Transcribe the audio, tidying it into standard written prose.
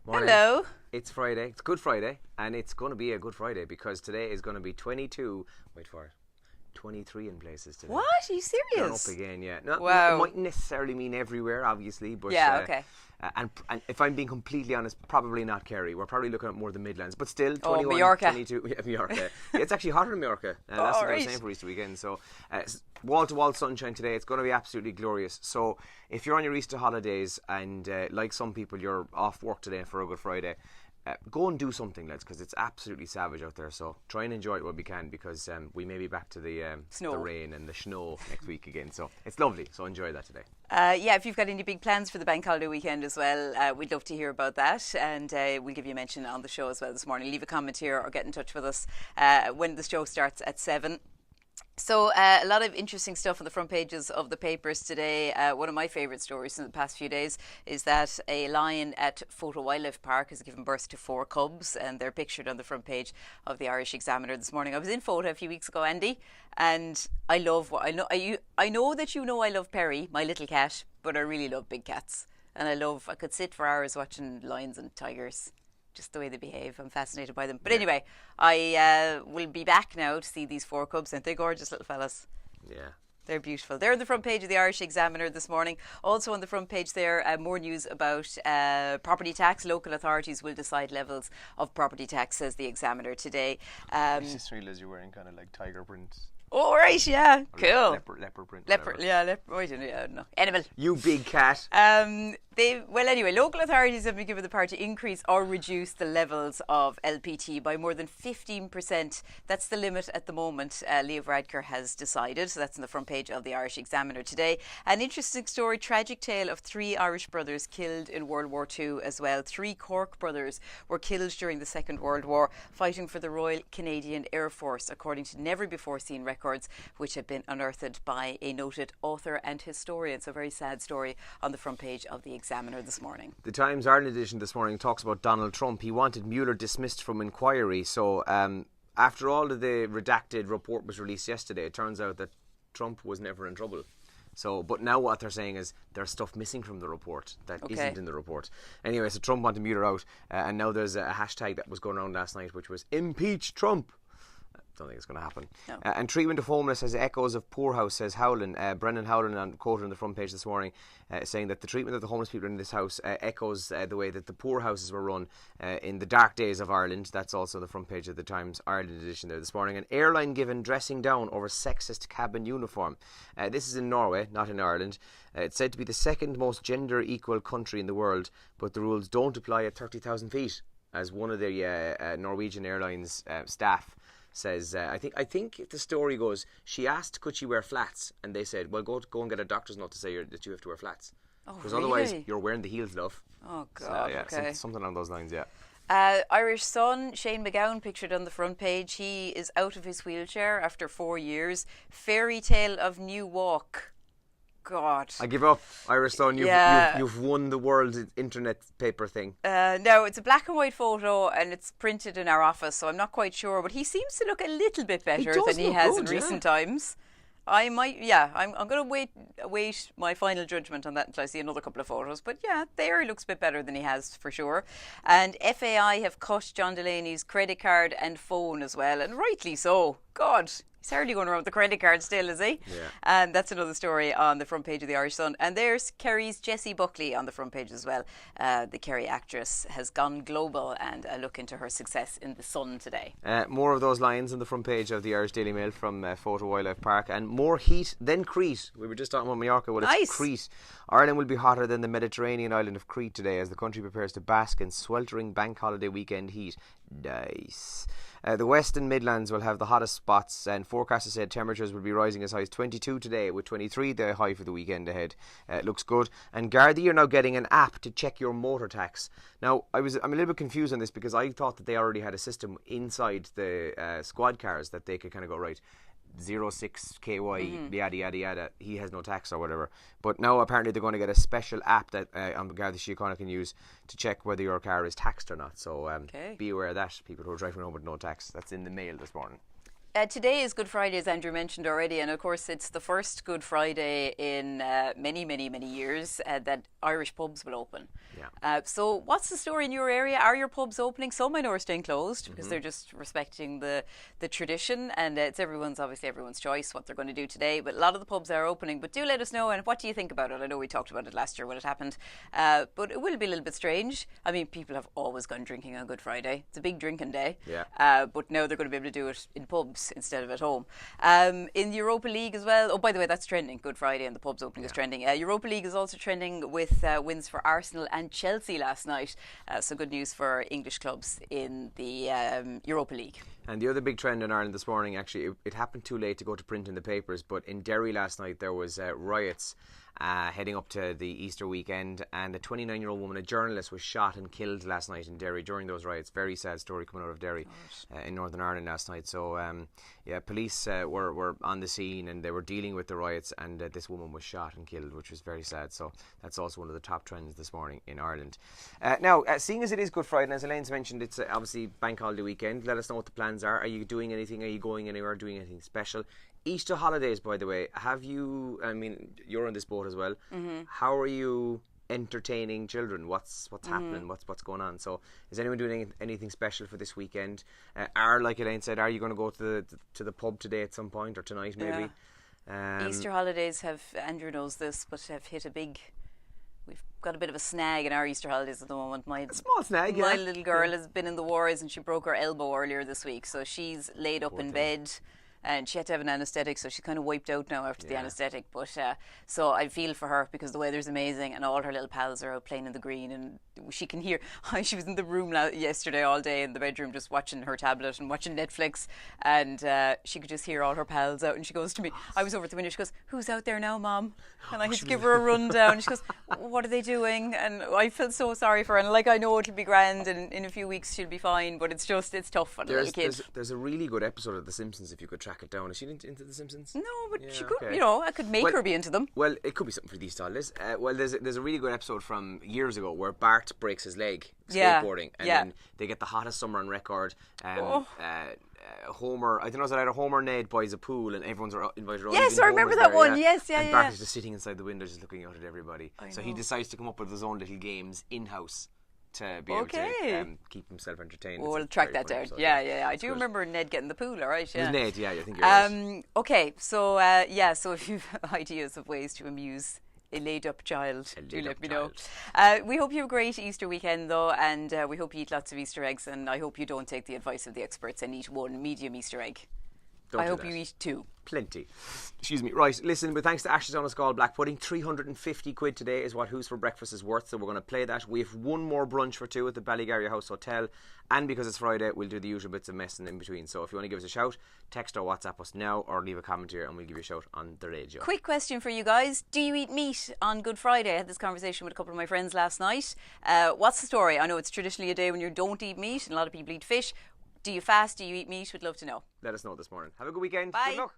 Morning. Hello. It's Friday. It's Good Friday, and it's going to be a Good Friday because today is going to be 22. Wait for it. 23 in places today. What? Are you Gone serious? up again, yeah. No, Wow. It mightn't necessarily mean everywhere, obviously, but Yeah, okay. And if I'm being completely honest, probably not Kerry. We're probably looking at more the Midlands, but still 21, Mallorca. 22. Yeah, Mallorca. Yeah, it's actually hotter in Mallorca. That's what I was right. saying for Easter weekend. So wall-to-wall sunshine today. It's going to be absolutely glorious. So if you're on your Easter holidays and like some people, you're off work today for a Good Friday, go and do something, lads, because it's absolutely savage out there. So try and enjoy it while we can, because we may be back to the rain and the snow next week again. So it's lovely. So enjoy that today. Yeah, if you've got any big plans for the bank holiday weekend as well, we'd love to hear about that, and we'll give you a mention on the show as well this morning. Leave a comment here or get in touch with us when the show starts at 7. So a lot of interesting stuff on the front pages of the papers today. One of my favourite stories in the past few days is that a lion at Photo Wildlife Park has given birth to 4 cubs, and they're pictured on the front page of the Irish Examiner this morning. I was in Photo a few weeks ago, Andy, and I love what I know. I know that you know I love Perry, my little cat, but I really love big cats, and I could sit for hours watching lions and tigers. Just the way they behave. I'm fascinated by them. But anyway, I will be back now to see these 4 cubs. Aren't they gorgeous little fellas? Yeah. They're beautiful. They're on the front page of the Irish Examiner this morning. Also on the front page there, more news about property tax. Local authorities will decide levels of property tax, says the Examiner today. I just realised you're wearing kind of like tiger print. Oh, right, yeah. Cool. Leopard print. Leopard, yeah, I don't know. Yeah, no. Animal. You big cat. Anyway, local authorities have been given the power to increase or reduce the levels of LPT by more than 15%. That's the limit at the moment, Leo Varadkar has decided. So that's on the front page of the Irish Examiner today. An interesting story, tragic tale of 3 Irish brothers killed in World War II as well. 3 Cork brothers were killed during the Second World War, fighting for the Royal Canadian Air Force, according to never-before-seen records, which have been unearthed by a noted author and historian. So a very sad story on the front page of the Examiner this morning. The Times Ireland edition this morning talks about Donald Trump. He wanted Mueller dismissed from inquiry. So after all of the redacted report was released yesterday, it turns out that Trump was never in trouble. So, but now what they're saying is there's stuff missing from the report that isn't in the report. Anyway, so Trump wanted Mueller out, and now there's a hashtag that was going around last night, which was impeach Trump. Don't think it's going to happen. No. And treatment of homeless has echoes of Poorhouse, says Howlin. Brendan Howlin, quoted on the front page this morning, saying that the treatment of the homeless people in this house echoes the way that the poor houses were run in the dark days of Ireland. That's also the front page of the Times Ireland edition there this morning. An airline given dressing down over sexist cabin uniform. This is in Norway, not in Ireland. It's said to be the second most gender equal country in the world, but the rules don't apply at 30,000 feet, as one of the Norwegian Airlines staff says. I think the story goes, she asked could she wear flats, and they said, well, go and get a doctor's note to say that you have to wear flats, because otherwise you're wearing the heels, love. Oh God. So, yeah, okay. something along those lines. Yeah. Irish Sun, Shane McGowan pictured on the front page. He is out of his wheelchair after 4 years. Fairy tale of new walk. God. I give up, Irish Sun. You've won the world internet paper thing. No, it's a black and white photo and it's printed in our office, so I'm not quite sure, but he seems to look a little bit better than he has in recent times. I'm going to wait my final judgment on that until I see another couple of photos. But yeah, there he looks a bit better than he has for sure. And FAI have cut John Delaney's credit card and phone as well, and rightly so. God, he's hardly going around with the credit card still, is he? Yeah. And that's another story on the front page of the Irish Sun. And there's Kerry's Jessie Buckley on the front page as well. The Kerry actress has gone global, and a look into her success in the Sun today. More of those lines on the front page of the Irish Daily Mail from Photo Wildlife Park. And more heat than Crete. We were just talking about Mallorca. Well, nice. It's Crete. Ireland will be hotter than the Mediterranean island of Crete today as the country prepares to bask in sweltering bank holiday weekend heat. Nice. The West and Midlands will have the hottest spots, and forecasters said temperatures will be rising as high as 22 today, with 23 the high for the weekend ahead. Looks good. And Gardaí are now getting an app to check your motor tax. Now, I'm a little bit confused on this, because I thought that they already had a system inside the squad cars that they could kind of go, right, 06KY, yada yada yada, he has no tax or whatever. But now apparently they're going to get a special app that Garda Síochána can use to check whether your car is taxed or not. So be aware of that, people who are driving home with no tax. That's in the mail this morning. Today is Good Friday, as Andrew mentioned already, and of course it's the first Good Friday in many, many, many years that Irish pubs will open. Yeah. So what's the story in your area? Are your pubs opening? Some I know are staying closed because they're just respecting the tradition, and it's everyone's choice what they're going to do today. But a lot of the pubs are opening. But do let us know, and what do you think about it? I know we talked about it last year when it happened, but it will be a little bit strange. I mean, people have always gone drinking on Good Friday. It's a big drinking day. Yeah. But now they're going to be able to do it in pubs instead of at home. In the Europa League as well. Oh, by the way, that's trending. Good Friday and the pubs opening is trending. Europa League is also trending with wins for Arsenal and Chelsea last night. So good news for English clubs in the Europa League. And the other big trend in Ireland this morning, actually, it happened too late to go to print in the papers, but in Derry last night there was riots heading up to the Easter weekend, and a 29-year-old woman, a journalist, was shot and killed last night in Derry during those riots. Very sad story coming out of Derry in Northern Ireland last night. So police were on the scene and they were dealing with the riots, and this woman was shot and killed, which was very sad. So that's also one of the top trends this morning in Ireland. Now, seeing as it is Good Friday, and as Elaine's mentioned, it's obviously Bank Holiday weekend. Let us know what the plans are. Are you doing anything? Are you going anywhere? Doing anything special? Easter holidays, by the way, have you, I mean, you're on this boat as well. How are you entertaining children? What's happening? What's going on? So is anyone doing anything special for this weekend? Like Elaine said, are you going to go to the pub today at some point, or tonight maybe? Easter holidays have, Andrew knows this, but have hit a big... We've got a bit of a snag in our Easter holidays at the moment. A small snag, My little girl has been in the wars and she broke her elbow earlier this week, so she's laid up in bed. And she had to have an anaesthetic, so she's kind of wiped out now after the anaesthetic. But so I feel for her because the weather's amazing and all her little pals are out playing in the green, and she can hear. She was in the room yesterday all day in the bedroom just watching her tablet and watching Netflix, and she could just hear all her pals out. And she goes to me, I was over at the window, she goes, "Who's out there now, Mom?" And I had to give her a rundown. She goes, "What are they doing?" And I felt so sorry for her. And I know it'll be grand, and in a few weeks she'll be fine. But it's tough on a little kid. There's a really good episode of The Simpsons if you could track it down. Is she into The Simpsons? No, but she could. Okay. I could make her be into them. Well, it could be something for these holidays. There's a really good episode from years ago where Bart breaks his leg skateboarding, and then they get the hottest summer on record. Homer, I don't know, is it either Homer or Ned buys a pool and everyone's invited around. Yes, I remember that one. Yes, and Bart is just sitting inside the window just looking out at everybody. So he decides to come up with his own little games in-house to be able to keep himself entertained. We'll track that down. Yeah. I do remember Ned getting the pool, all right? Yeah. Ned, I think you're right. Okay, so so if you've ideas of ways to amuse a laid-up child, do let me know. We hope you have a great Easter weekend, though, and we hope you eat lots of Easter eggs, and I hope you don't take the advice of the experts and eat one medium Easter egg. I hope you eat two. Plenty. Excuse me. Right, listen, but thanks to Ashes on a Skull Black Pudding, 350 quid today is what Who's for Breakfast is worth, so we're going to play that. We have one more brunch for two at the Ballygarry House Hotel, and because it's Friday, we'll do the usual bits of messing in between. So if you want to give us a shout, text or WhatsApp us now, or leave a comment here and we'll give you a shout on the radio. Quick question for you guys. Do you eat meat on Good Friday? I had this conversation with a couple of my friends last night. What's the story? I know it's traditionally a day when you don't eat meat, and a lot of people eat fish. Do you fast? Do you eat meat? We'd love to know. Let us know this morning. Have a good weekend. Bye. Good luck.